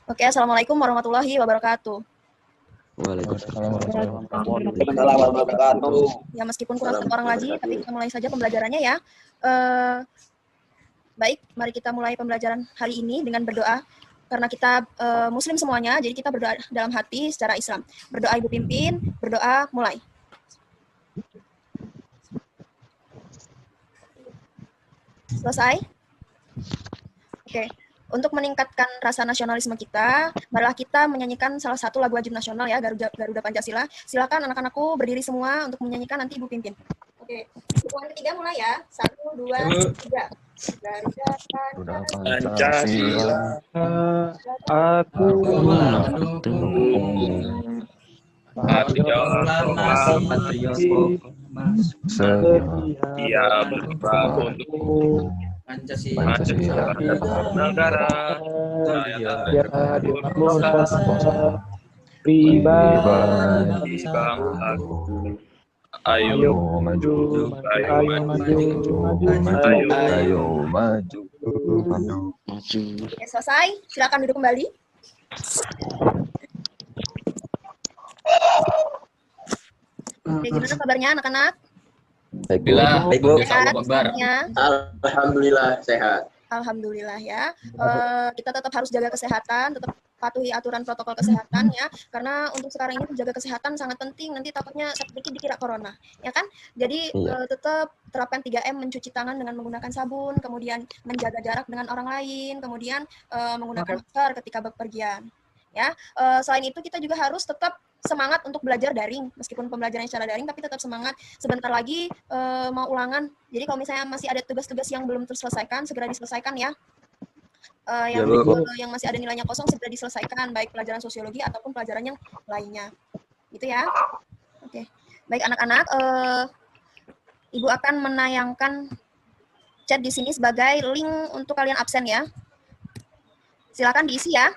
Oke, assalamualaikum warahmatullahi wabarakatuh. Waalaikumsalam Waalaikumsalam warahmatullahi wabarakatuh. Ya, meskipun kurang satu orang lagi, tapi kita mulai saja pembelajarannya ya. Baik, mari kita mulai pembelajaran hari ini dengan berdoa. Karena kita Muslim semuanya, jadi kita berdoa dalam hati secara Islam. Berdoa Ibu Pimpin, berdoa mulai. Selesai? Oke. Untuk meningkatkan rasa nasionalisme kita, marilah kita menyanyikan salah satu lagu wajib nasional ya, Garuda Pancasila. Silakan anak-anakku berdiri semua untuk menyanyikan, nanti Ibu pimpin. Oke, hitungan ketiga mulai ya. 1, 2, 3. Garuda Pancasila, aku mendukung Ia berbangun Pancasila negara pribadi bangsa. Ayo maju, Oke, selesai. Silakan duduk kembali. Oke, gimana kabarnya anak-anak? Baik, Bu. Sehat semuanya? Alhamdulillah sehat. Alhamdulillah ya. Kita tetap harus jaga kesehatan, tetap patuhi aturan protokol kesehatan ya. Karena untuk sekarang ini menjaga kesehatan sangat penting. Nanti takutnya sedikit dikira corona, ya kan? Jadi tetap terapkan 3M, mencuci tangan dengan menggunakan sabun, kemudian menjaga jarak dengan orang lain, kemudian menggunakan masker ketika bepergian. Ya, selain itu kita juga harus tetap semangat untuk belajar daring, meskipun pembelajarannya secara daring, tapi tetap semangat. Sebentar lagi mau ulangan. Jadi kalau misalnya masih ada tugas-tugas yang belum terselesaikan, segera diselesaikan ya. Yang masih ada nilainya kosong segera diselesaikan, baik pelajaran sosiologi ataupun pelajaran yang lainnya. Gitu ya. Oke. Baik anak-anak, Ibu akan menayangkan chat di sini sebagai link untuk kalian absen ya. Silakan diisi ya.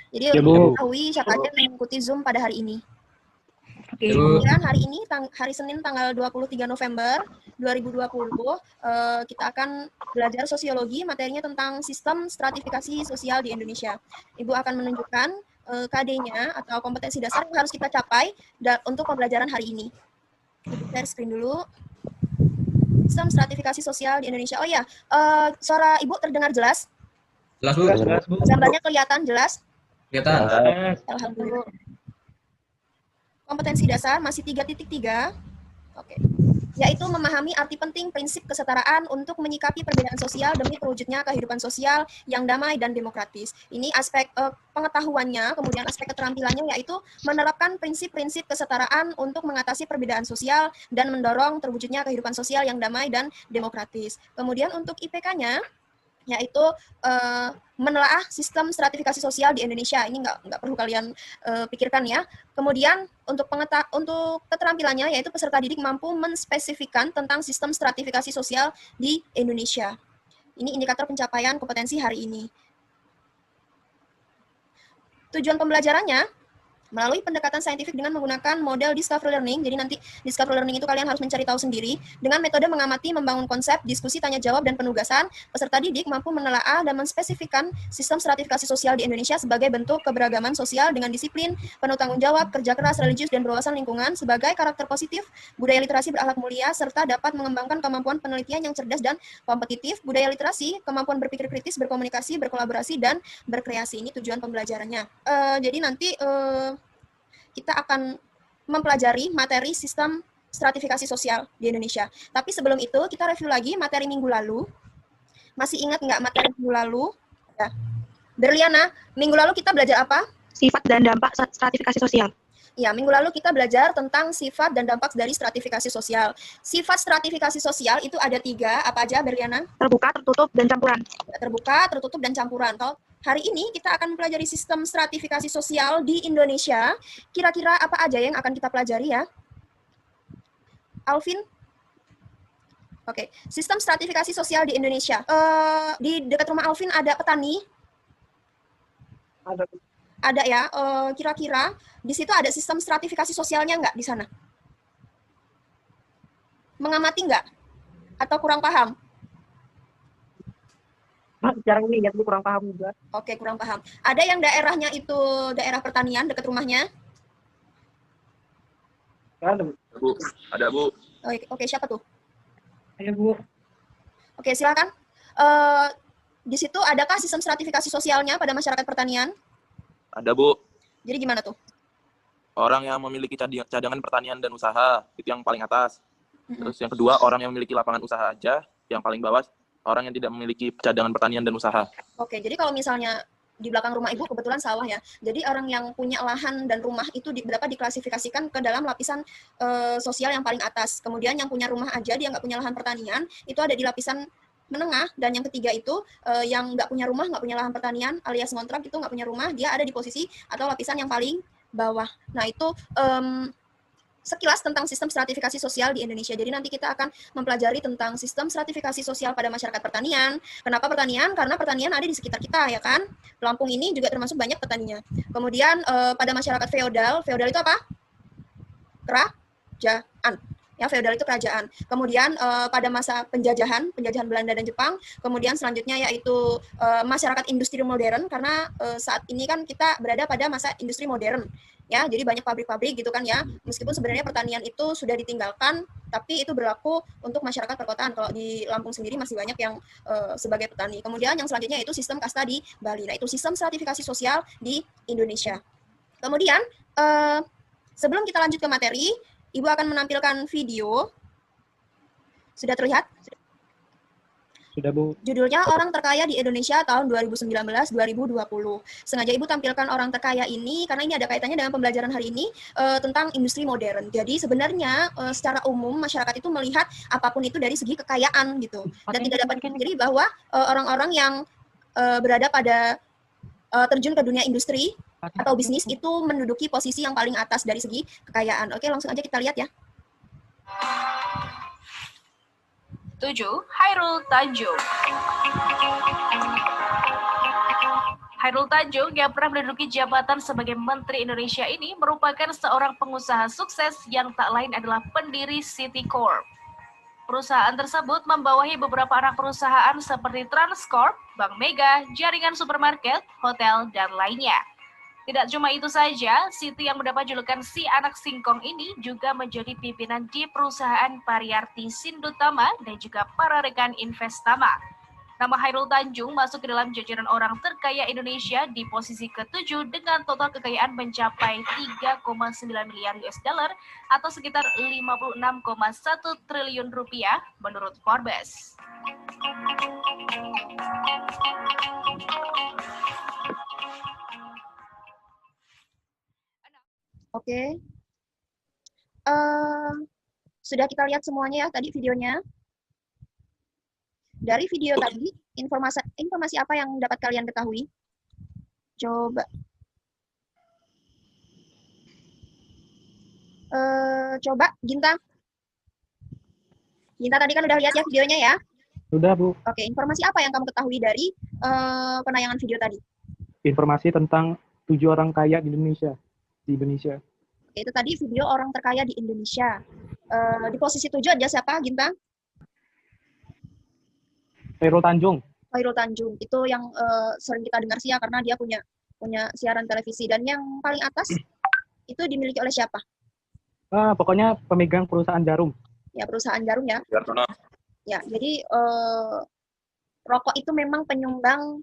Jadi untuk mengetahui siapa aja yang mengikuti Zoom pada hari ini. Oke, kemudian hari ini, hari Senin tanggal 23 November 2020, kita akan belajar sosiologi, materinya tentang sistem stratifikasi sosial di Indonesia. Ibu akan menunjukkan KD-nya atau kompetensi dasar yang harus kita capai untuk pembelajaran hari ini. Share screen dulu. Sistem stratifikasi sosial di Indonesia. Oh ya, suara Ibu terdengar jelas? Jelas, Bu. Gambarnya kelihatan jelas? Kelihatan. Alhamdulillah. Kompetensi dasar masih 3.3. Oke. Yaitu memahami arti penting prinsip kesetaraan untuk menyikapi perbedaan sosial demi terwujudnya kehidupan sosial yang damai dan demokratis. Ini aspek pengetahuannya, kemudian aspek keterampilannya yaitu menerapkan prinsip-prinsip kesetaraan untuk mengatasi perbedaan sosial dan mendorong terwujudnya kehidupan sosial yang damai dan demokratis. Kemudian untuk IPK-nya yaitu menelaah sistem stratifikasi sosial di Indonesia. Ini nggak perlu kalian pikirkan ya. Kemudian untuk keterampilannya yaitu peserta didik mampu menspesifikkan tentang sistem stratifikasi sosial di Indonesia. Ini indikator pencapaian kompetensi hari ini. Tujuan pembelajarannya melalui pendekatan saintifik dengan menggunakan model discovery learning. Jadi nanti discovery learning itu kalian harus mencari tahu sendiri. Dengan metode mengamati, membangun konsep, diskusi, tanya jawab, dan penugasan, peserta didik mampu menelaah dan menspesifikkan sistem stratifikasi sosial di Indonesia sebagai bentuk keberagaman sosial dengan disiplin, penuh tanggung jawab, kerja keras, religius, dan berwawasan lingkungan sebagai karakter positif, budaya literasi berakhlak mulia, serta dapat mengembangkan kemampuan penelitian yang cerdas dan kompetitif, budaya literasi, kemampuan berpikir kritis, berkomunikasi, berkolaborasi, dan berkreasi. Ini tujuan pembelajarannya. Jadi nanti kita akan mempelajari materi sistem stratifikasi sosial di Indonesia. Tapi sebelum itu, kita review lagi materi minggu lalu. Masih ingat nggak materi minggu lalu? Ya. Berliana, minggu lalu kita belajar apa? Sifat dan dampak stratifikasi sosial. Ya, minggu lalu kita belajar tentang sifat dan dampak dari stratifikasi sosial. Sifat stratifikasi sosial itu ada 3, apa aja Berliana? Terbuka, tertutup, dan campuran. Terbuka, tertutup, dan campuran. Kalau hari ini kita akan mempelajari sistem stratifikasi sosial di Indonesia. Kira-kira apa aja yang akan kita pelajari ya? Alvin? Oke, sistem stratifikasi sosial di Indonesia. Di dekat rumah Alvin ada petani? Ada ya. Kira-kira di situ ada sistem stratifikasi sosialnya nggak di sana? Mengamati nggak? Atau kurang paham? Jarang nih, jadi kurang paham juga. Oke, kurang paham. Ada yang daerahnya itu daerah pertanian dekat rumahnya? Ada, Bu, ada Bu. Oke, siapa tuh? Ayo, Bu. Oke, silakan. Di situ adakah sistem stratifikasi sosialnya pada masyarakat pertanian? Ada Bu. Jadi gimana tuh? Orang yang memiliki cadangan pertanian dan usaha, itu yang paling atas. Terus yang kedua, orang yang memiliki lapangan usaha aja, yang paling bawah, orang yang tidak memiliki cadangan pertanian dan usaha. Oke, jadi kalau misalnya di belakang rumah Ibu kebetulan sawah ya. Jadi orang yang punya lahan dan rumah itu berapa diklasifikasikan ke dalam lapisan sosial yang paling atas. Kemudian yang punya rumah aja, dia nggak punya lahan pertanian, itu ada di lapisan menengah. Dan yang ketiga itu yang nggak punya rumah, nggak punya lahan pertanian, alias ngontrak itu nggak punya rumah, dia ada di posisi atau lapisan yang paling bawah. Nah, itu sekilas tentang sistem stratifikasi sosial di Indonesia. Jadi nanti kita akan mempelajari tentang sistem stratifikasi sosial pada masyarakat pertanian. Kenapa pertanian? Karena pertanian ada di sekitar kita, ya kan? Lampung ini juga termasuk banyak petaninya. Kemudian pada masyarakat feodal itu apa? Kerajaan. Ya, feodal itu kerajaan. Kemudian pada masa penjajahan Belanda dan Jepang, kemudian selanjutnya yaitu masyarakat industri modern, karena saat ini kan kita berada pada masa industri modern. Ya, jadi banyak pabrik-pabrik gitu kan ya. Meskipun sebenarnya pertanian itu sudah ditinggalkan, tapi itu berlaku untuk masyarakat perkotaan. Kalau di Lampung sendiri masih banyak yang sebagai petani. Kemudian yang selanjutnya itu sistem kasta di Bali. Nah, itu sistem stratifikasi sosial di Indonesia. Kemudian sebelum kita lanjut ke materi, Ibu akan menampilkan video. Sudah terlihat? Sudah, Bu. Judulnya Orang Terkaya di Indonesia tahun 2019-2020. Sengaja Ibu tampilkan orang terkaya ini karena ini ada kaitannya dengan pembelajaran hari ini tentang industri modern. Jadi sebenarnya secara umum masyarakat itu melihat apapun itu dari segi kekayaan gitu. Dan tidak dapat dipungkiri bahwa orang-orang yang berada pada terjun ke dunia industri atau bisnis itu menduduki posisi yang paling atas dari segi kekayaan. Oke, langsung aja kita lihat ya. 7. Hairul Tanjung. Hairul Tanjung yang pernah menduduki jabatan sebagai Menteri Indonesia ini merupakan seorang pengusaha sukses yang tak lain adalah pendiri City Corp. Perusahaan tersebut membawahi beberapa anak perusahaan seperti Transcorp, Bank Mega, jaringan supermarket, hotel, dan lainnya. Tidak cuma itu saja, Siti yang mendapat julukan si anak singkong ini juga menjadi pimpinan di perusahaan Pariarti Sindutama dan juga para rekan Investama. Nama Hairul Tanjung masuk ke dalam jajaran orang terkaya Indonesia di posisi ke-7 dengan total kekayaan mencapai 3,9 miliar US dollar atau sekitar 56,1 triliun rupiah menurut Forbes. Oke. Sudah kita lihat semuanya ya tadi videonya. Dari video tadi, informasi apa yang dapat kalian ketahui? Coba. Coba, Ginta. Ginta tadi kan udah lihat ya videonya ya? Sudah, Bu. Oke, informasi apa yang kamu ketahui dari penayangan video tadi? Informasi tentang 7 orang kaya di Indonesia. Oke, itu tadi video orang terkaya di Indonesia. Di posisi 7 ada siapa, Ginta? Hairul Tanjung. Hairul Tanjung. Itu yang sering kita dengar sih ya, karena dia punya siaran televisi. Dan yang paling atas itu dimiliki oleh siapa? Pokoknya pemegang perusahaan jarum. Ya, perusahaan jarum ya. Ya, jadi rokok itu memang penyumbang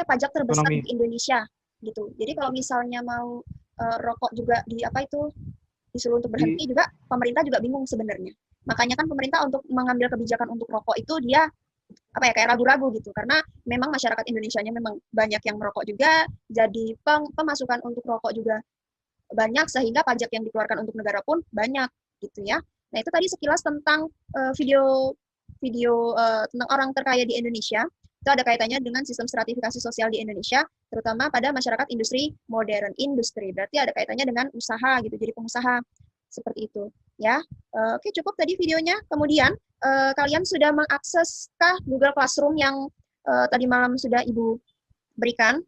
pajak terbesar ekonomi di Indonesia gitu. Jadi kalau misalnya mau rokok juga disuruh untuk berhenti juga, pemerintah juga bingung sebenarnya. Makanya kan pemerintah untuk mengambil kebijakan untuk rokok itu dia kayak ragu-ragu gitu, karena memang masyarakat Indonesianya memang banyak yang merokok juga, jadi pemasukan untuk rokok juga banyak, sehingga pajak yang dikeluarkan untuk negara pun banyak gitu ya. Nah, itu tadi sekilas tentang video tentang orang terkaya di Indonesia. Itu ada kaitannya dengan sistem stratifikasi sosial di Indonesia, terutama pada masyarakat industri modern. Industri berarti ada kaitannya dengan usaha gitu, jadi pengusaha seperti itu ya. Oke, cukup tadi videonya. Kemudian kalian sudah mengakseskah Google Classroom yang tadi malam sudah Ibu berikan?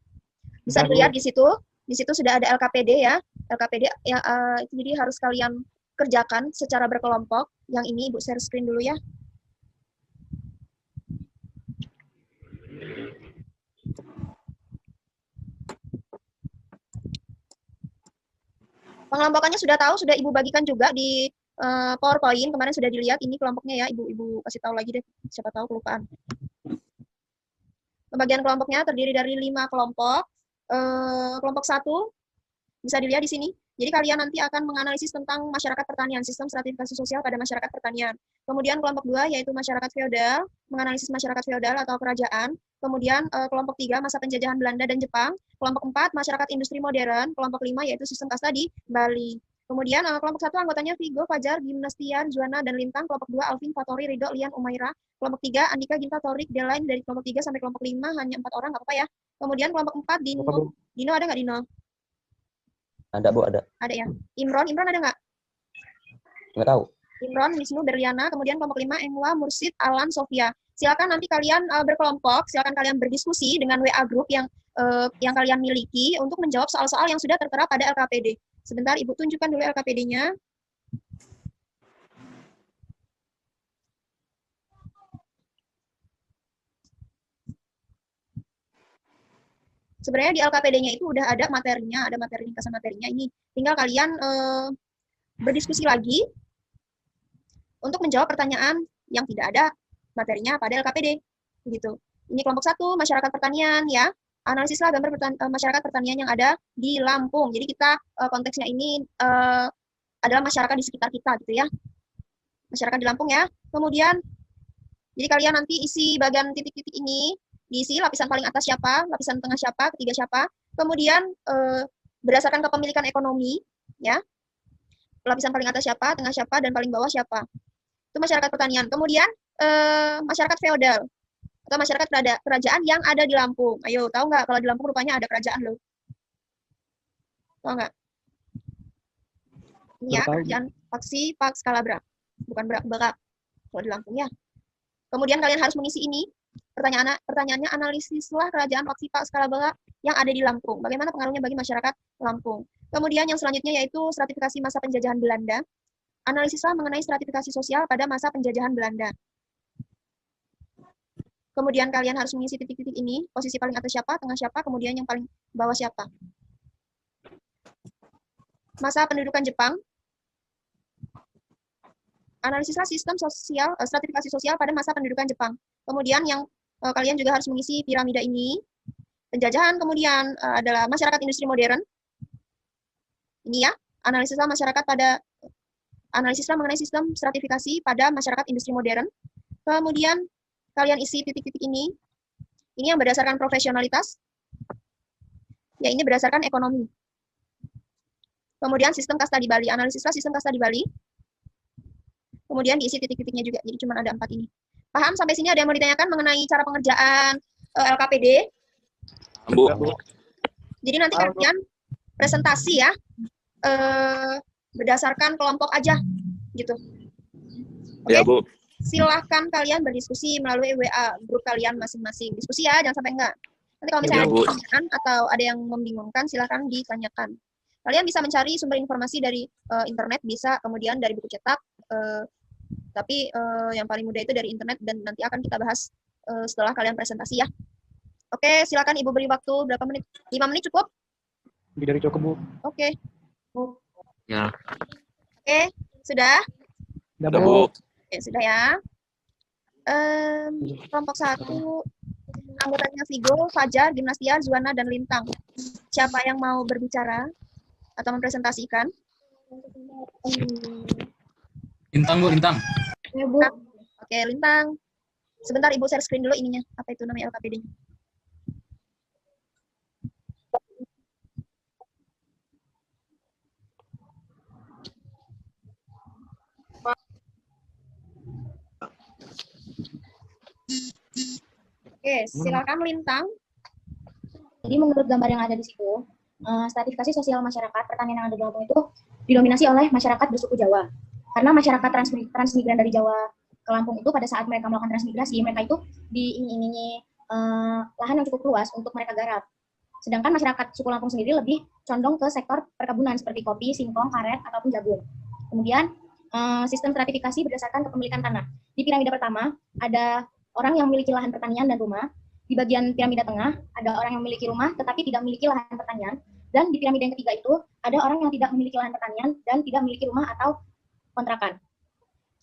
Bisa dilihat di situ. Di situ sudah ada LKPD ya. LKPD ya, itu jadi harus kalian kerjakan secara berkelompok. Yang ini Ibu share screen dulu ya. Pengelompokannya sudah tahu, sudah Ibu bagikan juga di PowerPoint. Kemarin sudah dilihat ini kelompoknya ya, Ibu kasih tahu lagi deh, siapa tahu kelupaan. Pembagian kelompoknya terdiri dari 5 kelompok. Kelompok 1 bisa dilihat di sini. Jadi kalian nanti akan menganalisis tentang masyarakat pertanian, sistem stratifikasi sosial pada masyarakat pertanian. Kemudian kelompok 2 yaitu masyarakat feodal, menganalisis masyarakat feodal atau kerajaan. Kemudian kelompok 3 masa penjajahan Belanda dan Jepang. Kelompok 4 masyarakat industri modern. Kelompok 5 yaitu sistem kasta di Bali. Kemudian kelompok 1 anggotanya Vigo, Fajar, Gimnastiar, Juana, dan Lintang. Kelompok 2 Alvin, Fatori, Ridho, Lian, Umaira. Kelompok 3 Andika, Ginta, Torik, Delain. Dari kelompok 3 sampai kelompok 5 hanya 4 orang, nggak apa-apa ya. Kemudian kelompok 4 Dino. Dino ada nggak Dino? Ada, Bu, ada. Ada ya. Imron ada nggak? Nggak tahu. Imron, Wisnu, Berliana. Kemudian kelompok 5 Engwa, Mursid, Alan, Sofia. Silakan nanti kalian berkelompok, silakan kalian berdiskusi dengan WA group yang kalian miliki untuk menjawab soal-soal yang sudah tertera pada LKPD. Sebentar, Ibu tunjukkan dulu LKPD-nya. Sebenarnya di LKPD-nya itu udah ada materinya, ada materi ringkasan materinya. Ini tinggal kalian berdiskusi lagi untuk menjawab pertanyaan yang tidak ada materinya pada LKPD. Begitu. Ini kelompok 1, masyarakat pertanian ya. Analisislah gambar masyarakat pertanian yang ada di Lampung. Jadi kita konteksnya ini adalah masyarakat di sekitar kita gitu ya. Masyarakat di Lampung ya. Kemudian jadi kalian nanti isi bagian titik-titik ini, diisi lapisan paling atas siapa, lapisan tengah siapa, ketiga siapa. Kemudian berdasarkan kepemilikan ekonomi ya. Lapisan paling atas siapa, tengah siapa, dan paling bawah siapa. Itu masyarakat pertanian. Kemudian masyarakat feodal atau masyarakat kerajaan yang ada di Lampung. Ayo, tahu nggak kalau di Lampung rupanya ada kerajaan loh? Tahu nggak? Ini ya, kerajaan Paksi Pax Kalabra. Bukan Barak. Kalau di Lampung ya. Kemudian kalian harus mengisi ini. Pertanyaannya analisislah kerajaan Paksi Pax Kalabra yang ada di Lampung. Bagaimana pengaruhnya bagi masyarakat Lampung? Kemudian yang selanjutnya yaitu stratifikasi masa penjajahan Belanda. Analisislah mengenai stratifikasi sosial pada masa penjajahan Belanda. Kemudian kalian harus mengisi titik-titik ini, posisi paling atas siapa, tengah siapa, kemudian yang paling bawah siapa. Masa pendudukan Jepang. Analisislah sistem sosial, stratifikasi sosial pada masa pendudukan Jepang. Kemudian yang kalian juga harus mengisi piramida ini. Penjajahan kemudian adalah masyarakat industri modern. Ini ya, analisislah mengenai sistem stratifikasi pada masyarakat industri modern. Kemudian kalian isi titik-titik ini. Ini yang berdasarkan profesionalitas. Ya, ini berdasarkan ekonomi. Kemudian sistem kasta di Bali. Analisislah sistem kasta di Bali. Kemudian diisi titik-titiknya juga. Jadi cuma ada 4 ini. Paham sampai sini? Ada yang mau ditanyakan mengenai cara pengerjaan LKPD? Bu. Jadi nanti kalian presentasi ya. Berdasarkan kelompok aja. Gitu. Oke? Ya, Bu. Silahkan kalian berdiskusi melalui WA grup kalian masing-masing. Diskusi ya, jangan sampai enggak. Nanti kalau misalnya ada pertanyaan atau ada yang membingungkan, silahkan ditanyakan. Kalian bisa mencari sumber informasi dari internet, bisa kemudian dari buku cetak, tapi yang paling mudah itu dari internet dan nanti akan kita bahas setelah kalian presentasi ya. Oke, silahkan Ibu beri waktu berapa menit? 5 menit cukup? Lebih dari cukup, Bu. Oke. Ya. Oke, sudah? Udah, Udah, Bu. Bu. Oke, sudah ya. Kelompok 1, anggotanya Vigo, Fajar, Gimnastiar, Juana, dan Lintang. Siapa yang mau berbicara atau mempresentasikan? Lintang, Bu, Lintang. Ya, Bu. Oke, Lintang. Sebentar, Ibu share screen dulu ininya. Apa itu namanya LKPD-nya? Oke, silakan Lintang. Jadi menurut gambar yang ada di situ, stratifikasi sosial masyarakat pertanian yang ada di Lampung itu didominasi oleh masyarakat bersuku Jawa. Karena masyarakat transmigran dari Jawa ke Lampung itu pada saat mereka melakukan transmigrasi, mereka itu diiming-imingi lahan yang cukup luas untuk mereka garap. Sedangkan masyarakat suku Lampung sendiri lebih condong ke sektor perkebunan seperti kopi, singkong, karet, ataupun jagung. Kemudian sistem stratifikasi berdasarkan kepemilikan tanah. Di piramida pertama ada orang yang memiliki lahan pertanian dan rumah. Di bagian piramida tengah ada orang yang memiliki rumah tetapi tidak memiliki lahan pertanian. Dan di piramida yang ketiga itu ada orang yang tidak memiliki lahan pertanian dan tidak memiliki rumah atau kontrakan.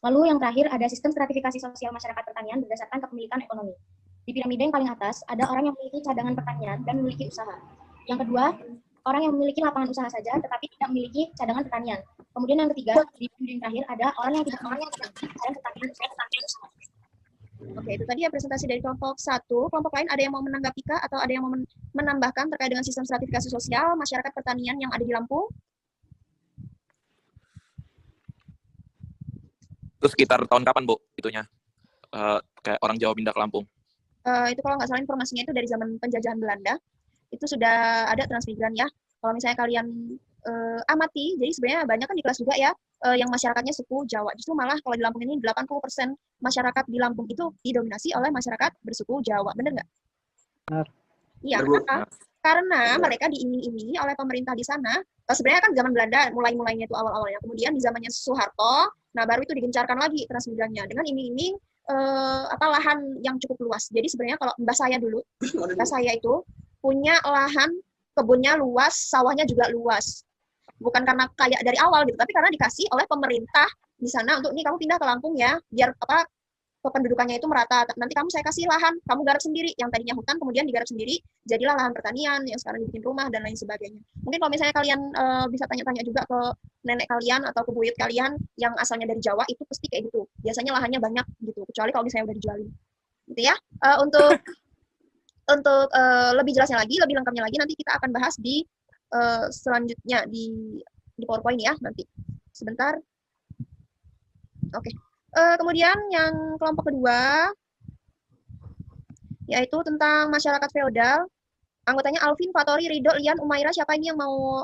Lalu yang terakhir ada sistem stratifikasi sosial masyarakat pertanian berdasarkan kepemilikan ekonomi. Di piramida yang paling atas ada orang yang memiliki cadangan pertanian dan memiliki usaha. Yang kedua, orang yang memiliki lapangan usaha saja tetapi tidak memiliki cadangan pertanian. Kemudian yang ketiga, di piramida yang terakhir ada orang yang tidak memiliki cadangan pertanian dan usaha. Oke, itu tadi ya presentasi dari kelompok 1. Kelompok lain ada yang mau menanggapi Kak atau ada yang mau menambahkan terkait dengan sistem stratifikasi sosial masyarakat pertanian yang ada di Lampung? Itu sekitar tahun kapan, Bu, itunya? Kayak orang Jawa pindah ke Lampung. Itu kalau nggak salah informasinya itu dari zaman penjajahan Belanda. Itu sudah ada transmigran ya. Kalau misalnya kalian amati, jadi sebenarnya banyak kan di kelas juga ya, yang masyarakatnya suku Jawa. Justru malah kalau di Lampung ini 80% masyarakat di Lampung itu didominasi oleh masyarakat bersuku Jawa. Benar nggak? Benar. Iya, kenapa? Karena mereka diiming-imingi oleh pemerintah di sana. Sebenarnya kan zaman Belanda mulainya itu awal-awalnya. Kemudian di zamannya Soeharto, nah baru itu digencarkan lagi transmigrannya dengan iming-iming lahan yang cukup luas. Jadi sebenarnya kalau mbah saya dulu, mbah saya itu punya lahan kebunnya luas, sawahnya juga luas. Bukan karena kaya dari awal gitu, tapi karena dikasih oleh pemerintah di sana untuk nih kamu pindah ke Lampung ya, biar kependudukannya itu merata. Nanti kamu saya kasih lahan, kamu garap sendiri. Yang tadinya hutan kemudian digarap sendiri, jadilah lahan pertanian yang sekarang dibikin rumah dan lain sebagainya. Mungkin kalau misalnya kalian bisa tanya-tanya juga ke nenek kalian atau ke buyut kalian yang asalnya dari Jawa, itu pasti kayak gitu. Biasanya lahannya banyak gitu, kecuali kalau misalnya udah dijualin. Gitu ya. Untuk lebih jelasnya lagi, lebih lengkapnya lagi nanti kita akan bahas di selanjutnya di PowerPoint ya nanti. Sebentar. Oke. Kemudian yang kelompok kedua yaitu tentang masyarakat feodal. Anggotanya Alvin, Fatori, Rido, Lian, Umaira. Siapa ini yang mau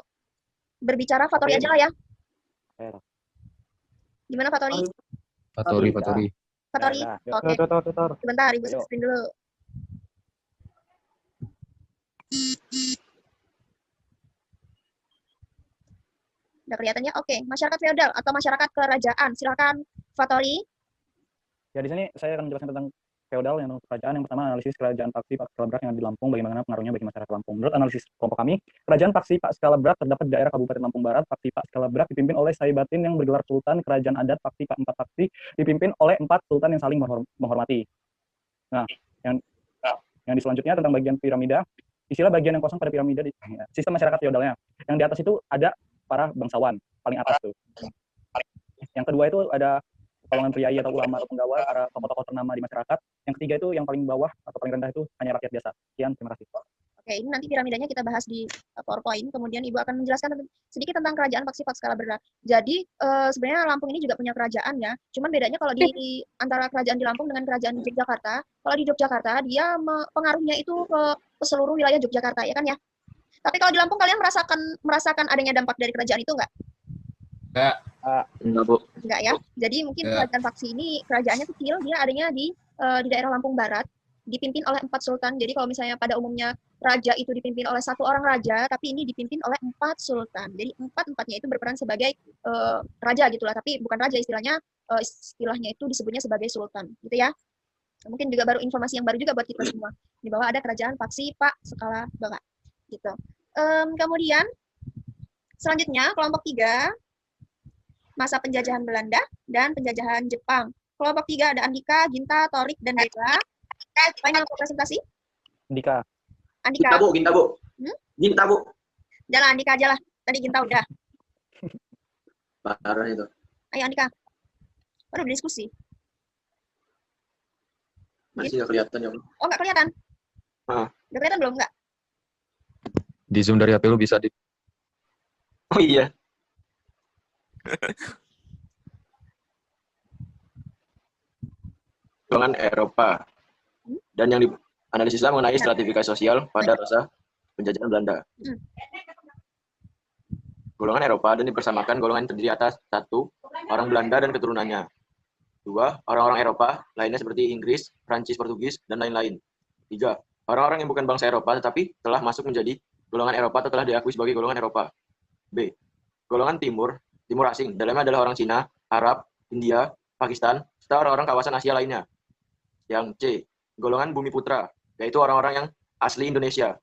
berbicara? Fatori aja lah ya. Gimana Fatori? Fatori. Fatori. Oke. Sebentar, Ibu screen dulu. Udah kelihatan ya? Oke, masyarakat feodal atau masyarakat kerajaan. Silakan, Fatori. Ya, di sini saya akan menjelaskan tentang feodal yang kerajaan. Yang pertama, analisis kerajaan Paksi Pak Skala Berat yang ada di Lampung, bagaimana pengaruhnya bagi masyarakat Lampung. Menurut analisis kelompok kami, kerajaan Paksi Pak Skala Berat terdapat di daerah Kabupaten Lampung Barat. Paksi Pak Skala Berat dipimpin oleh Saibatin yang bergelar Sultan. Kerajaan adat Paksi Pak 4 Paksi dipimpin oleh 4 Sultan yang saling menghormati. Nah, yang di selanjutnya tentang bagian piramida. Istilah bagian yang kosong pada piramida di sistem masyarakat feodalnya. Yang di atas itu ada para bangsawan, paling atas tuh. Yang kedua itu ada golongan priai atau ulama atau penggawa, para tokoh-tokoh ternama di masyarakat. Yang ketiga itu yang paling bawah atau paling rendah itu hanya rakyat biasa. Sekian, terima kasih. Oke, ini nanti piramidanya kita bahas di PowerPoint. Kemudian Ibu akan menjelaskan sedikit tentang kerajaan Paksi Pak Skala Berat. Jadi sebenarnya Lampung ini juga punya kerajaan ya. Cuman bedanya kalau di antara kerajaan di Lampung dengan kerajaan di Yogyakarta, kalau di Yogyakarta dia pengaruhnya itu ke seluruh wilayah Yogyakarta ya kan ya. Tapi kalau di Lampung kalian merasakan adanya dampak dari kerajaan itu enggak? Enggak, Bu. Enggak ya. Jadi mungkin kerajaan Paksi ini kerajaannya kecil, dia adanya di daerah Lampung Barat, dipimpin oleh 4 sultan. Jadi kalau misalnya pada umumnya raja itu dipimpin oleh 1 orang raja, tapi ini dipimpin oleh 4 sultan. Jadi 4-4-nya itu berperan sebagai raja gitulah, tapi bukan raja istilahnya itu disebutnya sebagai sultan, gitu ya. Mungkin juga baru informasi yang baru juga buat kita semua. Di bawah ada kerajaan Paksi Pak Skala Berat. Gitu. Kemudian selanjutnya kelompok 3 masa penjajahan Belanda dan penjajahan Jepang. Kelompok 3 ada Andika, Ginta, Torik, dan Dela. Siapa yang mau presentasi? Andika. Andika. Ginta, Bu. Ginta, Bu. Jalan Andika aja lah. Tadi Ginta udah. Parah itu. Ayo Andika. Udah berdiskusi. Masih nggak kelihatan ya, Bu. Oh, nggak kelihatan? Udah kelihatan belum? Nggak? Di Zoom dari HP lu bisa di. Oh iya. Golongan Eropa dan yang dianalisislah mengenai stratifikasi sosial pada masa penjajahan Belanda. Golongan Eropa dan dipersamakan golongan terdiri atas 1. Orang Belanda dan keturunannya. 2. Orang-orang Eropa lainnya seperti Inggris, Prancis, Portugis, dan lain-lain. 3. Orang-orang yang bukan bangsa Eropa tetapi telah masuk menjadi golongan Eropa atau telah diakui sebagai golongan Eropa. B. Golongan Timur asing, dalamnya adalah orang Cina, Arab, India, Pakistan, serta orang-orang kawasan Asia lainnya. Yang C. Golongan Bumi Putra, yaitu orang-orang yang asli Indonesia.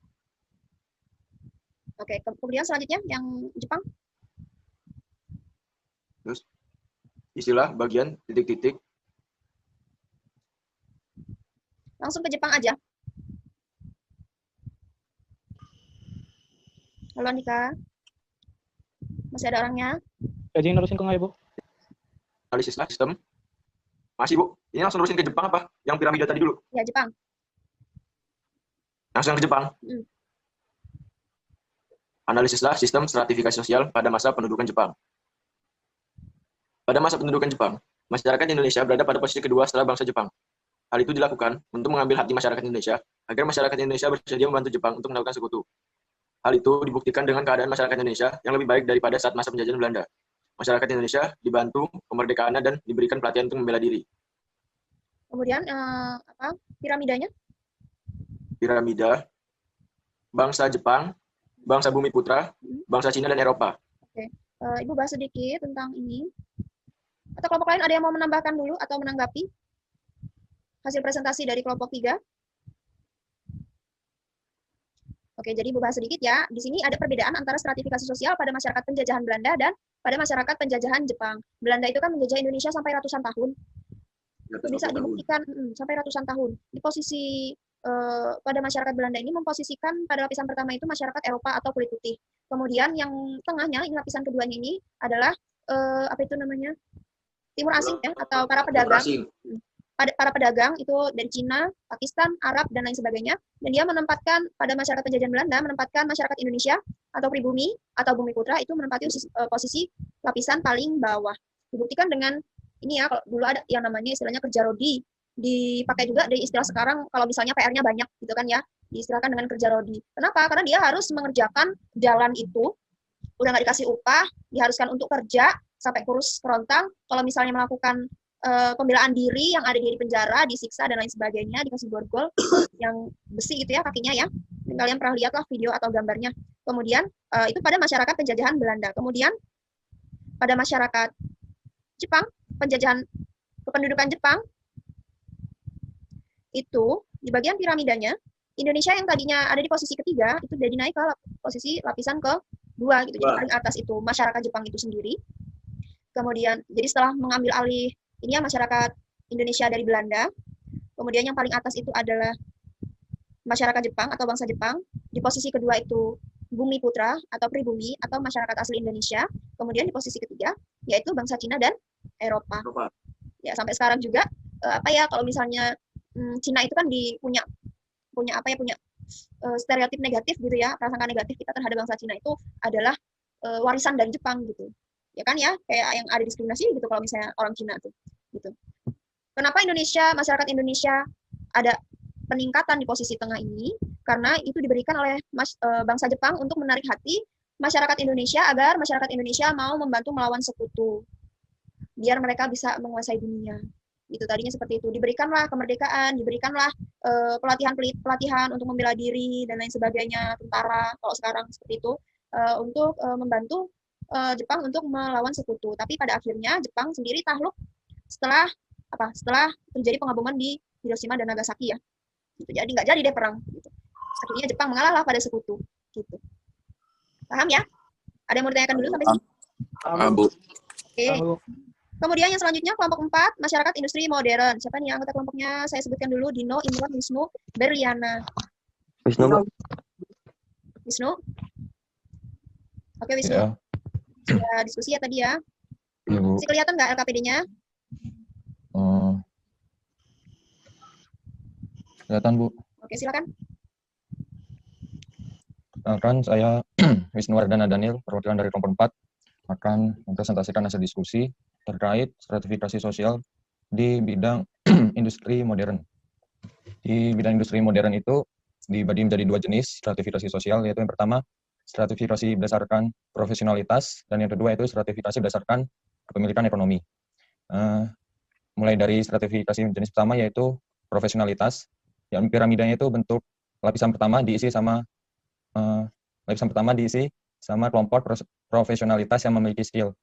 Oke, kemudian selanjutnya yang Jepang. Terus istilah bagian titik-titik. Langsung ke Jepang aja. Halo Andika. Masih ada orangnya? Izin nerusin ke nggak, Ibu? Analisis sistem. Masih, Bu. Ini langsung terusin ke Jepang apa? Yang piramida tadi dulu. Ya, Jepang. Langsung ke Jepang. Analisislah sistem stratifikasi sosial pada masa pendudukan Jepang. Pada masa pendudukan Jepang, masyarakat Indonesia berada pada posisi kedua setelah bangsa Jepang. Hal itu dilakukan untuk mengambil hati masyarakat Indonesia agar masyarakat Indonesia bersedia membantu Jepang untuk melakukan sekutu. Hal itu dibuktikan dengan keadaan masyarakat Indonesia yang lebih baik daripada saat masa penjajahan Belanda. Masyarakat Indonesia dibantu kemerdekaannya dan diberikan pelatihan untuk membela diri. Kemudian piramidanya? Piramida, bangsa Jepang, bangsa Bumi Putra, bangsa Cina dan Eropa. Oke, Ibu bahas sedikit tentang ini. Atau kelompok lain ada yang mau menambahkan dulu atau menanggapi hasil presentasi dari kelompok 3? Oke, jadi Ibu bahas sedikit ya. Di sini ada perbedaan antara stratifikasi sosial pada masyarakat penjajahan Belanda dan pada masyarakat penjajahan Jepang. Belanda itu kan menjajah Indonesia sampai ratusan tahun. Bisa dibuktikan sampai ratusan tahun. Di posisi pada masyarakat Belanda ini memposisikan pada lapisan pertama itu masyarakat Eropa atau kulit putih. Kemudian yang tengahnya, ini lapisan keduanya ini adalah apa itu namanya? Timur asing ya, atau para pedagang. Para pedagang itu dari Cina, Pakistan, Arab, dan lain sebagainya. Dan dia menempatkan pada masyarakat penjajahan Belanda, menempatkan masyarakat Indonesia atau pribumi atau bumi putra itu menempati posisi lapisan paling bawah. Dibuktikan dengan ini ya, kalau dulu ada yang namanya istilahnya kerja rodi, dipakai juga dari istilah sekarang kalau misalnya PR-nya banyak gitu kan ya, diistilahkan dengan kerja rodi. Kenapa? Karena dia harus mengerjakan jalan itu, udah nggak dikasih upah, diharuskan untuk kerja sampai kurus kerontang. Kalau misalnya melakukan pembelaan diri yang ada di penjara, disiksa dan lain sebagainya, dikasih borgol yang besi gitu ya kakinya ya. Dan kalian pernah lihat lah video atau gambarnya. Kemudian itu pada masyarakat penjajahan Belanda. Kemudian pada masyarakat Jepang, penjajahan kependudukan Jepang, itu di bagian piramidanya, Indonesia yang tadinya ada di posisi ketiga, itu jadi naik ke posisi lapisan kedua gitu. Jadi paling atas itu masyarakat Jepang itu sendiri. Kemudian, jadi setelah mengambil alih ini ya masyarakat Indonesia dari Belanda, kemudian yang paling atas itu adalah masyarakat Jepang atau bangsa Jepang. Di posisi kedua itu bumi putra atau pribumi atau masyarakat asli Indonesia. Kemudian di posisi ketiga yaitu bangsa Cina dan Eropa. Ya sampai sekarang juga kalau misalnya Cina itu kan punya stereotip negatif gitu ya, prasangka negatif kita terhadap bangsa Cina itu adalah warisan dari Jepang gitu. Ya kan ya, kayak yang ada diskriminasi gitu kalau misalnya orang Cina tuh gitu. Kenapa masyarakat Indonesia ada peningkatan di posisi tengah ini? Karena itu diberikan oleh bangsa Jepang untuk menarik hati masyarakat Indonesia agar masyarakat Indonesia mau membantu melawan sekutu biar mereka bisa menguasai dunia. Itu tadinya seperti itu. Diberikanlah kemerdekaan, diberikanlah pelatihan untuk membela diri dan lain sebagainya, tentara kalau sekarang seperti itu untuk membantu Jepang untuk melawan sekutu. Tapi pada akhirnya Jepang sendiri takluk setelah terjadi pengaboman di Hiroshima dan Nagasaki ya. Gitu. Jadi nggak jadi deh perang. Gitu. Akhirnya Jepang mengalah pada sekutu. Gitu. Paham ya? Ada yang mau ditanyakan dulu sampai sini? Bu. Oke. Kemudian yang selanjutnya kelompok 4, masyarakat industri modern. Siapa nih anggota kelompoknya? Saya sebutkan dulu, Dino, Imran, Wisnu, Berliana. Wisnu, Bu. Wisnu? Oke, Wisnu. Ya. Sudah diskusi ya tadi ya. Iya, Bu. Masih kelihatan nggak LKPD-nya? Kelihatan, Bu. Oke, silakan. Perkenalkan, saya Wisnu Wardana Daniel, perwakilan dari kelompok 4, akan mempresentasikan hasil diskusi terkait stratifikasi sosial di bidang industri modern. Di bidang industri modern itu dibagi menjadi 2 jenis stratifikasi sosial, yaitu yang pertama stratifikasi berdasarkan profesionalitas, dan yang kedua itu stratifikasi berdasarkan kepemilikan ekonomi. Mulai dari stratifikasi jenis pertama yaitu profesionalitas, yang piramidanya itu bentuk lapisan pertama diisi sama kelompok profesionalitas yang memiliki skill,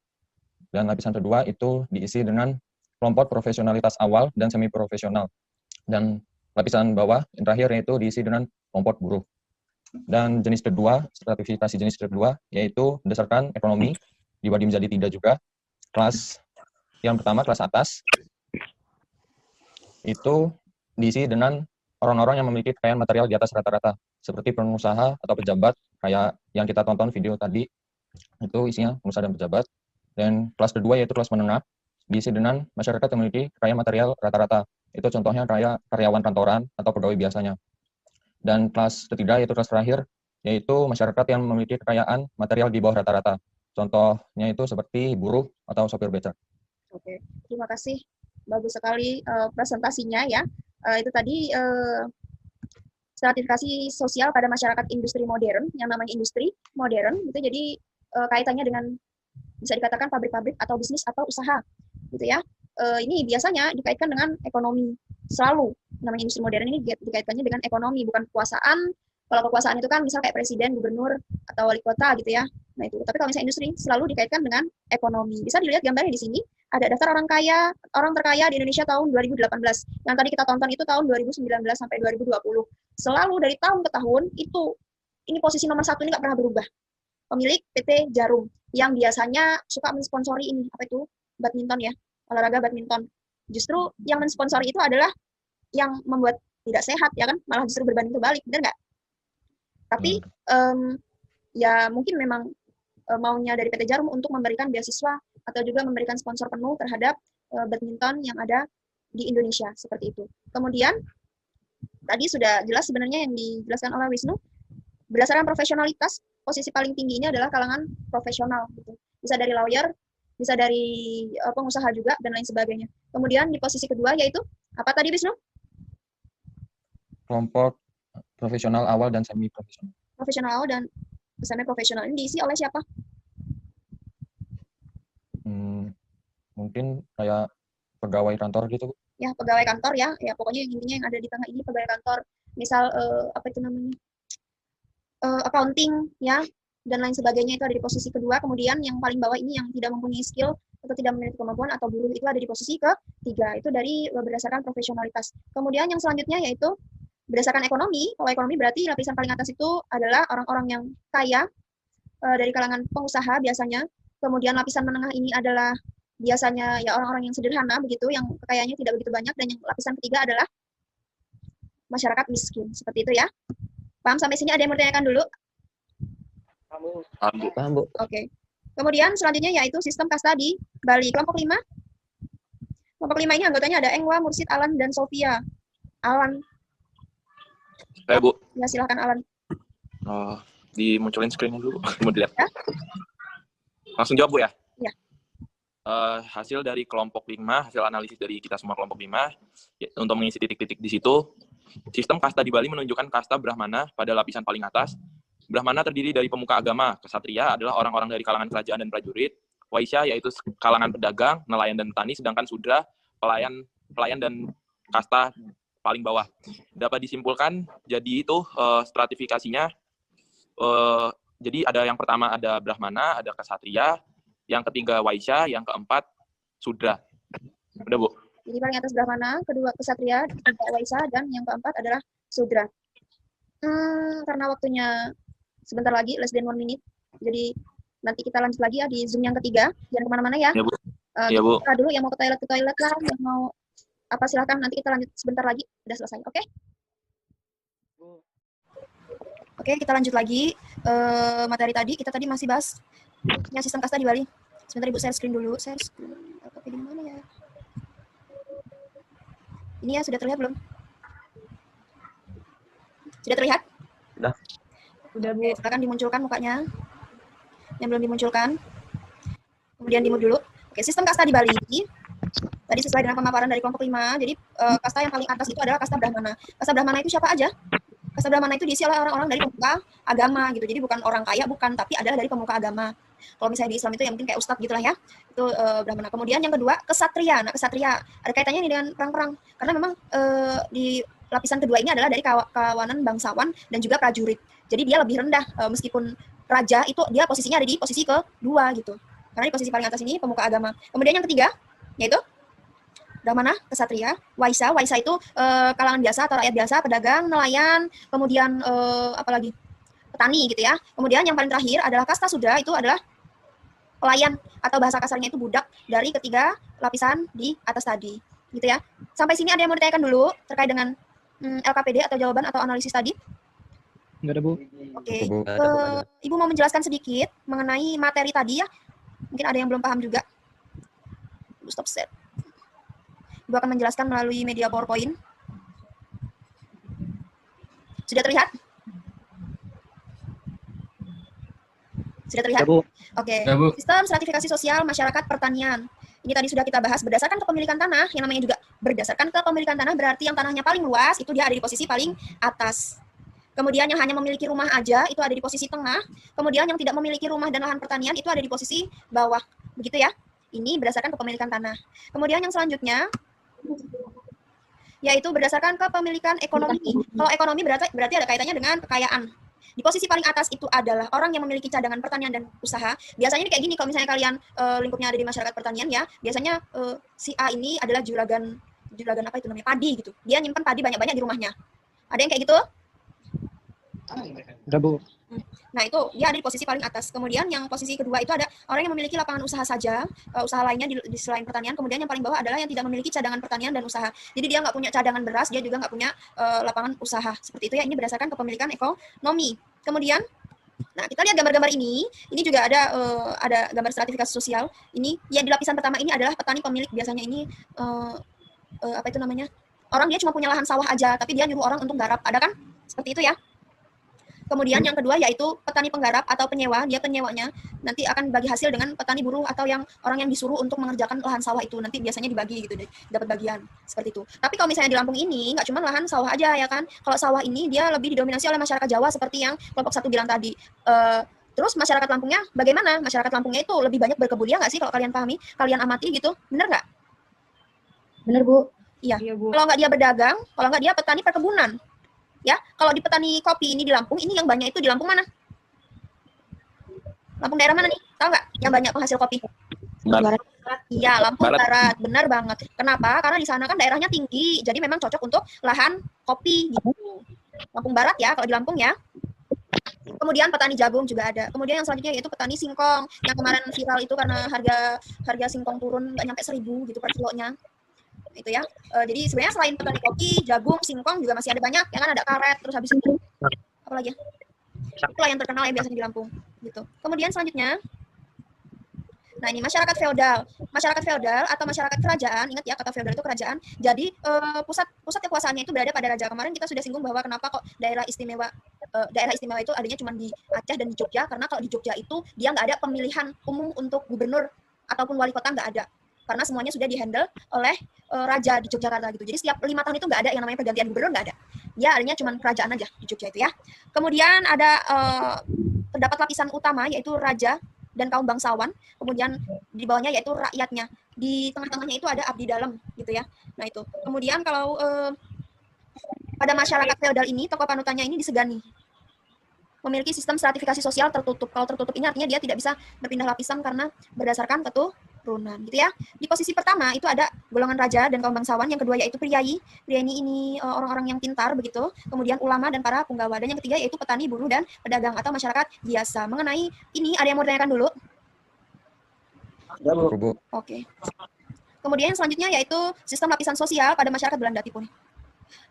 dan lapisan kedua itu diisi dengan kelompok profesionalitas awal dan semi profesional, dan lapisan bawah yang terakhir yaitu diisi dengan kelompok buruh. Dan jenis kedua, stratifikasi jenis kedua, yaitu berdasarkan ekonomi, dibagi menjadi 3 juga. Kelas yang pertama, kelas atas, itu diisi dengan orang-orang yang memiliki kekayaan material di atas rata-rata, seperti pengusaha atau pejabat, kayak yang kita tonton video tadi, itu isinya pengusaha dan pejabat. Dan kelas kedua, yaitu kelas menengah, diisi dengan masyarakat yang memiliki kekayaan material rata-rata. Itu contohnya kayak karyawan kantoran atau pegawai biasanya. Dan kelas ketiga, yaitu kelas terakhir, yaitu masyarakat yang memiliki kekayaan material di bawah rata-rata. Contohnya itu seperti buruh atau sopir becak. Oke, terima kasih. Bagus sekali presentasinya ya. Itu tadi stratifikasi sosial pada masyarakat industri modern, yang namanya industri modern, itu jadi kaitannya dengan bisa dikatakan pabrik-pabrik atau bisnis atau usaha, gitu ya. Ini biasanya dikaitkan dengan ekonomi selalu. Namanya industri modern ini dikaitkannya dengan ekonomi, bukan kekuasaan. Kalau kekuasaan itu kan misal kayak presiden, gubernur, atau wali kota gitu ya. Nah itu. Tapi kalau misalnya industri selalu dikaitkan dengan ekonomi. Bisa dilihat gambarnya di sini. Ada daftar orang terkaya di Indonesia tahun 2018. Yang tadi kita tonton itu tahun 2019 sampai 2020. Selalu dari tahun ke tahun itu, ini posisi nomor 1 ini nggak pernah berubah. Pemilik PT Jarum yang biasanya suka mensponsori ini, apa itu? Badminton ya, olahraga badminton. Justru yang mensponsori itu adalah yang membuat tidak sehat ya kan, malah justru berbanding terbalik, benar nggak? Tapi ya mungkin memang maunya dari PT Jarum untuk memberikan beasiswa atau juga memberikan sponsor penuh terhadap badminton yang ada di Indonesia, seperti itu. Kemudian tadi sudah jelas sebenarnya yang dijelaskan oleh Wisnu, berdasarkan profesionalitas, posisi paling tinggi ini adalah kalangan profesional, gitu. Bisa dari lawyer, bisa dari pengusaha juga, dan lain sebagainya. Kemudian di posisi kedua yaitu, apa tadi Wisnu? Kelompok profesional awal dan semi profesional. Profesional awal dan semi profesional ini diisi oleh siapa? Mungkin kayak pegawai kantor gitu. Ya, pegawai kantor ya. Ya, pokoknya intinya yang ada di tengah ini pegawai kantor. Misal apa itu namanya? Accounting ya, dan lain sebagainya itu ada di posisi kedua. Kemudian yang paling bawah ini yang tidak mempunyai skill atau tidak memiliki kemampuan atau buruh itu ada di posisi ketiga. Itu dari berdasarkan profesionalitas. Kemudian yang selanjutnya yaitu berdasarkan ekonomi. Kalau ekonomi berarti lapisan paling atas itu adalah orang-orang yang kaya dari kalangan pengusaha biasanya. Kemudian lapisan menengah ini adalah biasanya ya orang-orang yang sederhana begitu, yang kekayaannya tidak begitu banyak, dan yang lapisan ketiga adalah masyarakat miskin. Seperti itu ya. Paham sampai sini? Ada yang mau ditanyakan dulu? Paham, Bu. Oke. Kemudian selanjutnya yaitu sistem kasta di Bali. Kelompok 5. Kelompok 5 ini anggotanya ada Engwa, Mursid, Alan, dan Sofia. Alan. Bu. Ya, silakan Alan. Dimunculin screen-nya dulu. Mau dilihat. Ya? Langsung jawab, Bu ya? Ya. Hasil dari kelompok 5, hasil analisis dari kita semua kelompok 5, ya, untuk mengisi titik-titik di situ, sistem kasta di Bali menunjukkan kasta Brahmana pada lapisan paling atas. Brahmana terdiri dari pemuka agama, Ksatria adalah orang-orang dari kalangan kerajaan dan prajurit, Waisya yaitu kalangan pedagang, nelayan dan petani, sedangkan Sudra pelayan dan kasta paling bawah. Dapat disimpulkan jadi itu stratifikasinya. Jadi ada yang pertama ada Brahmana, ada Ksatria, yang ketiga Waisya, yang keempat Sudra. Udah, Bu? Jadi paling atas Brahmana, kedua Ksatria, ketiga Waisya, dan yang keempat adalah Sudra. Karena waktunya sebentar lagi, less than 1 minute. Jadi nanti kita lanjut lagi ya di Zoom yang ketiga. Jangan kemana-mana ya. Ya, Bu. Ya, Bu. Kita dulu yang mau ke toilet lah, yang mau apa silahkan, nanti kita lanjut sebentar lagi. Udah selesai, oke? Oke, kita lanjut lagi materi tadi. Kita tadi masih bahas yang sistem kasta di Bali. Sebentar Ibu, share screen dulu. Share screen. Oke, di mana ya? Ini ya, sudah terlihat belum? Sudah terlihat? Sudah. Udah, Bu. Silakan dimunculkan mukanya. Yang belum dimunculkan. Kemudian di-mute dulu. Oke, sistem kasta di Bali. Tadi sesuai dengan pemaparan dari kelompok 5. Jadi kasta yang paling atas itu adalah kasta Brahmana. Kasta Brahmana itu siapa aja? Kasta Brahmana itu diisi oleh orang-orang dari pemuka agama gitu. Jadi bukan orang kaya, bukan, tapi adalah dari pemuka agama. Kalau misalnya di Islam itu ya mungkin kayak ustadz gitulah ya. Itu Brahmana. Kemudian yang kedua, Ksatria. Nah, Ksatria ada kaitannya nih dengan perang-perang. Karena memang di lapisan kedua ini adalah dari kawanan bangsawan dan juga prajurit. Jadi dia lebih rendah meskipun raja itu dia posisinya ada di posisi kedua gitu. Karena di posisi paling atas ini pemuka agama. Kemudian yang ketiga yaitu Brahmana, Ksatria, Waisya. Waisya itu kalangan biasa atau rakyat biasa, pedagang, nelayan, kemudian apa lagi? petani gitu ya. Kemudian yang paling terakhir adalah kasta sudra, itu adalah pelayan atau bahasa kasarnya itu budak dari ketiga lapisan di atas tadi, gitu ya. Sampai sini ada yang mau ditanyakan dulu terkait dengan LKPD atau jawaban atau analisis tadi? Enggak ada, Bu. Oke. Bu. Nggak ada, Bu. Nggak ada. Ibu mau menjelaskan sedikit mengenai materi tadi ya. Mungkin ada yang belum paham juga. Stop set. Ibu akan menjelaskan melalui media PowerPoint. Sudah terlihat? Sudah terlihat? Ya, Bu. Oke. Ya, Bu. Sistem stratifikasi sosial masyarakat pertanian. Ini tadi sudah kita bahas berdasarkan kepemilikan tanah, yang namanya juga berdasarkan kepemilikan tanah berarti yang tanahnya paling luas itu dia ada di posisi paling atas. Kemudian yang hanya memiliki rumah aja itu ada di posisi tengah. Kemudian yang tidak memiliki rumah dan lahan pertanian itu ada di posisi bawah. Begitu ya. Ini berdasarkan kepemilikan tanah. Kemudian yang selanjutnya yaitu berdasarkan kepemilikan ekonomi. Kalau ekonomi berarti ada kaitannya dengan kekayaan. Di posisi paling atas itu adalah orang yang memiliki cadangan pertanian dan usaha. Biasanya ini kayak gini, kalau misalnya kalian lingkupnya ada di masyarakat pertanian ya, biasanya si A ini adalah juragan apa itu namanya, padi gitu. Dia nyimpan padi banyak-banyak di rumahnya. Ada yang kayak gitu? Ada, Bu. Nah, itu dia ada di posisi paling atas. Kemudian yang posisi kedua itu ada orang yang memiliki lapangan usaha saja, usaha lainnya di selain pertanian. Kemudian yang paling bawah adalah yang tidak memiliki cadangan pertanian dan usaha. Jadi dia nggak punya cadangan beras, dia juga nggak punya lapangan usaha. Seperti itu ya, ini berdasarkan kepemilikan ekonomi. Kemudian, nah kita lihat gambar-gambar ini juga ada gambar stratifikasi sosial. Ini yang di lapisan pertama ini adalah petani pemilik, biasanya ini apa itu namanya? Orang dia cuma punya lahan sawah aja, tapi dia nyuruh orang untuk garap, ada kan? Seperti itu ya. Kemudian yang kedua yaitu petani penggarap atau penyewa, dia penyewanya nanti akan bagi hasil dengan petani buruh atau yang orang yang disuruh untuk mengerjakan lahan sawah itu, nanti biasanya dibagi gitu deh, dapat bagian seperti itu. Tapi kalau misalnya di Lampung ini nggak cuma lahan sawah aja ya kan, kalau sawah ini dia lebih didominasi oleh masyarakat Jawa seperti yang kelompok 1 bilang tadi. Terus masyarakat Lampungnya bagaimana? Masyarakat Lampungnya itu lebih banyak berkebun ya nggak sih, kalau kalian pahami, kalian amati gitu, bener nggak? Bener, Bu. Iya. Iya, Bu. Kalau nggak dia berdagang, kalau nggak dia petani perkebunan. Ya, kalau di petani kopi ini di Lampung, ini yang banyak itu di Lampung mana? Lampung daerah mana nih? Tahu nggak? Yang banyak penghasil kopi? Barat. Iya, Lampung Barat. Barat. Benar banget. Kenapa? Karena di sana kan daerahnya tinggi, jadi memang cocok untuk lahan kopi gitu. Lampung Barat ya, kalau di Lampung ya. Kemudian petani jagung juga ada. Kemudian yang selanjutnya yaitu petani singkong. Yang kemarin viral itu karena harga singkong turun nggak nyampe 1.000 gitu per kilonya. Itu ya. Jadi sebenarnya selain petani kopi, jagung, singkong juga masih ada banyak. Ya kan, ada karet, terus habis itu apa lagi? Itulah yang terkenal ya biasanya di Lampung gitu. Kemudian selanjutnya, nah ini masyarakat feodal. Masyarakat feodal atau masyarakat kerajaan, ingat ya kata feodal itu kerajaan. Jadi pusat kekuasaannya itu berada pada raja. Kemarin kita sudah singgung bahwa kenapa kok daerah istimewa itu adanya cuma di Aceh dan di Jogja, karena kalau di Jogja itu dia nggak ada pemilihan umum untuk gubernur ataupun wali kota, nggak ada. Karena semuanya sudah dihandle oleh raja di Yogyakarta gitu. Jadi setiap 5 tahun itu nggak ada yang namanya pergantian gubernur, nggak ada. Ya adanya cuma kerajaan aja di Jogja itu ya. Kemudian ada terdapat lapisan utama yaitu raja dan kaum bangsawan. Kemudian di bawahnya yaitu rakyatnya. Di tengah-tengahnya itu ada abdi dalam gitu ya. Nah itu. Kemudian kalau pada masyarakat feodal ini tokoh panutannya ini disegani. Memiliki sistem stratifikasi sosial tertutup. Kalau tertutup ini artinya dia tidak bisa berpindah lapisan karena berdasarkan keturunan gitu ya. Di posisi pertama itu ada golongan raja dan kaum bangsawan, yang kedua yaitu priyayi. Priyayi ini orang-orang yang pintar begitu. Kemudian ulama dan para punggawa, dan yang ketiga yaitu petani, buruh dan pedagang atau masyarakat biasa. Mengenai ini ada yang mau ditanyakan dulu? Ya, Bu. Bu. Oke. Kemudian selanjutnya yaitu sistem lapisan sosial pada masyarakat Belanda tipe nih.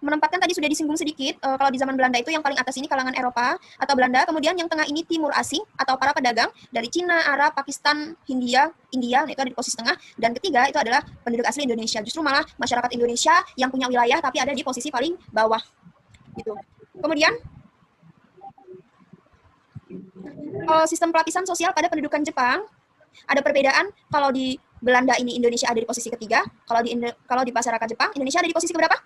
Menempatkan tadi sudah disinggung sedikit, kalau di zaman Belanda itu yang paling atas ini kalangan Eropa atau Belanda, kemudian yang tengah ini timur asing atau para pedagang dari Cina, Arab, Pakistan, India, nah itu ada di posisi tengah, dan ketiga itu adalah penduduk asli Indonesia. Justru malah masyarakat Indonesia yang punya wilayah tapi ada di posisi paling bawah gitu. Kemudian sistem pelapisan sosial pada pendudukan Jepang ada perbedaan. Kalau di Belanda ini Indonesia ada di posisi ketiga, kalau di masyarakat Jepang Indonesia ada di posisi keberapa?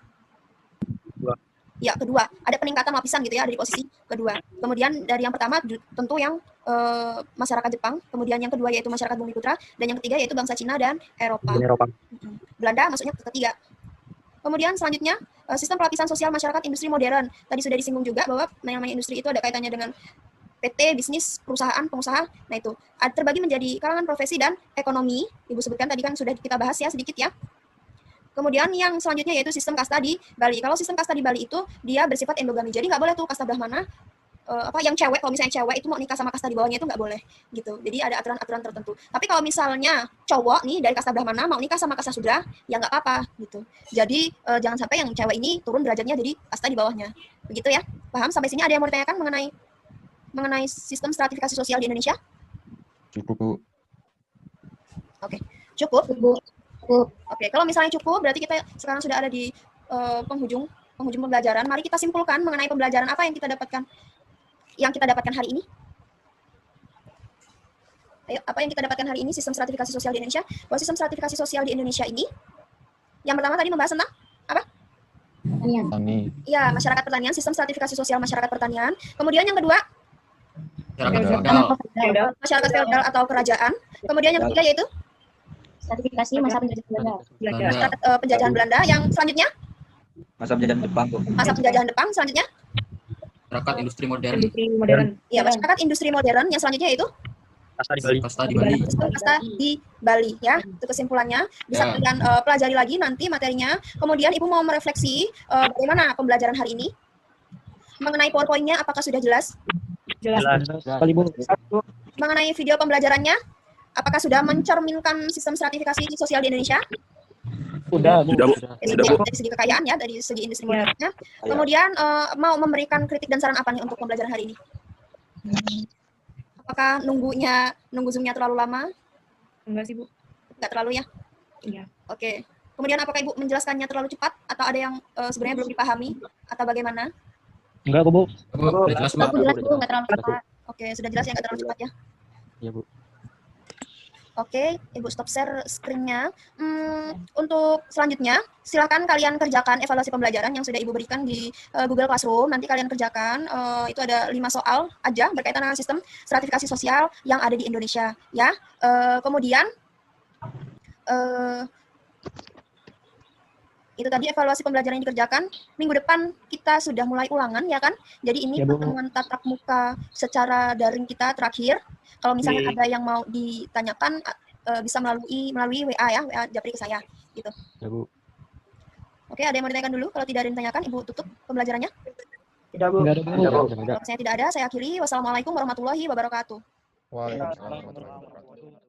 Ya, kedua. Ada peningkatan lapisan gitu ya, ada di posisi kedua. Kemudian dari yang pertama tentu yang masyarakat Jepang, kemudian yang kedua yaitu masyarakat Bumiputra, dan yang ketiga yaitu bangsa Cina dan Eropa. Belanda maksudnya ketiga. Kemudian selanjutnya sistem pelapisan sosial masyarakat industri modern. Tadi sudah disinggung juga bahwa yang namanya industri itu ada kaitannya dengan PT, bisnis, perusahaan, pengusaha. Nah itu terbagi menjadi kalangan profesi dan ekonomi. Ibu sebutkan tadi kan sudah kita bahas ya sedikit ya. Kemudian yang selanjutnya yaitu sistem kasta di Bali. Kalau sistem kasta di Bali itu dia bersifat endogami. Jadi nggak boleh tuh kasta Brahmana yang cewek, kalau misalnya cewek itu mau nikah sama kasta di bawahnya itu nggak boleh gitu. Jadi ada aturan-aturan tertentu. Tapi kalau misalnya cowok nih dari kasta Brahmana mau nikah sama kasta Sudra, ya nggak apa-apa gitu. Jadi jangan sampai yang cewek ini turun derajatnya jadi kasta di bawahnya. Begitu ya. Paham? Sampai sini ada yang mau ditanyakan mengenai sistem stratifikasi sosial di Indonesia? Cukup, Bu. Oke. Cukup? Cukup. Oke, kalau misalnya cukup berarti kita sekarang sudah ada di penghujung pembelajaran. Mari kita simpulkan mengenai pembelajaran apa yang kita dapatkan hari ini. Ayo, apa yang kita dapatkan hari ini sistem stratifikasi sosial di Indonesia? Bahwa sistem stratifikasi sosial di Indonesia ini yang pertama tadi membahas tentang apa? Pertanian. Iya, masyarakat pertanian, sistem stratifikasi sosial masyarakat pertanian. Kemudian yang kedua, masyarakat feodal atau kerajaan. Kemudian yang ketiga yaitu Stratifikasi masa penjajahan Belanda. masyarakat penjajahan Belanda. Yang selanjutnya Masa penjajahan Jepang, Bu. masa penjajahan Jepang. Selanjutnya Masyarakat industri modern. ya masyarakat industri modern. Yang selanjutnya yaitu Kasta di Bali. Kasta di Bali. sistem kasta di Bali ya. Itu kesimpulannya. Bisa kalian pelajari lagi nanti materinya. Kemudian Ibu mau merefleksi bagaimana pembelajaran hari ini mengenai PowerPoint-nya, apakah sudah jelas? Jelas. Sekali, Bu. Mengenai video pembelajarannya, apakah sudah mencerminkan sistem stratifikasi sosial di Indonesia? Sudah, Bu. Sudah, Bu. Dari segi kekayaan ya, dari segi industri modernnya. Kemudian mau memberikan kritik dan saran apa nih untuk pembelajaran hari ini? Apakah nunggu Zoom-nya terlalu lama? Enggak sih, Bu. Nggak terlalu ya? Iya. Oke. Kemudian apakah Ibu menjelaskannya terlalu cepat atau ada yang sebenarnya belum dipahami atau bagaimana? Enggak, Bu. Udah jelas, Mbak. Jelas Bu, nggak terlalu cepat. Oke, sudah jelas ya, nggak terlalu cepat ya? Iya, Bu. Oke, Ibu stop share screen-nya. Untuk selanjutnya, silakan kalian kerjakan evaluasi pembelajaran yang sudah Ibu berikan di Google Classroom. Nanti kalian kerjakan, itu ada 5 soal aja berkaitan dengan sistem stratifikasi sosial yang ada di Indonesia. Ya, kemudian itu tadi evaluasi pembelajaran yang dikerjakan. Minggu depan kita sudah mulai ulangan, ya kan? Jadi ini Ya, Bu. pertemuan tatap muka secara daring kita terakhir. Kalau misalnya ada yang mau ditanyakan, bisa melalui WA ya, WA Japri ke saya, gitu. Ya, Bu. Oke, ada yang mau ditanyakan dulu? Kalau tidak ada yang ditanyakan, Ibu tutup pembelajarannya. Tidak, Bu. Enggak ada, Bu. Kalau saya tidak ada, saya akhiri. Wassalamualaikum warahmatullahi wabarakatuh. Waalaikumsalam warahmatullahi wabarakatuh.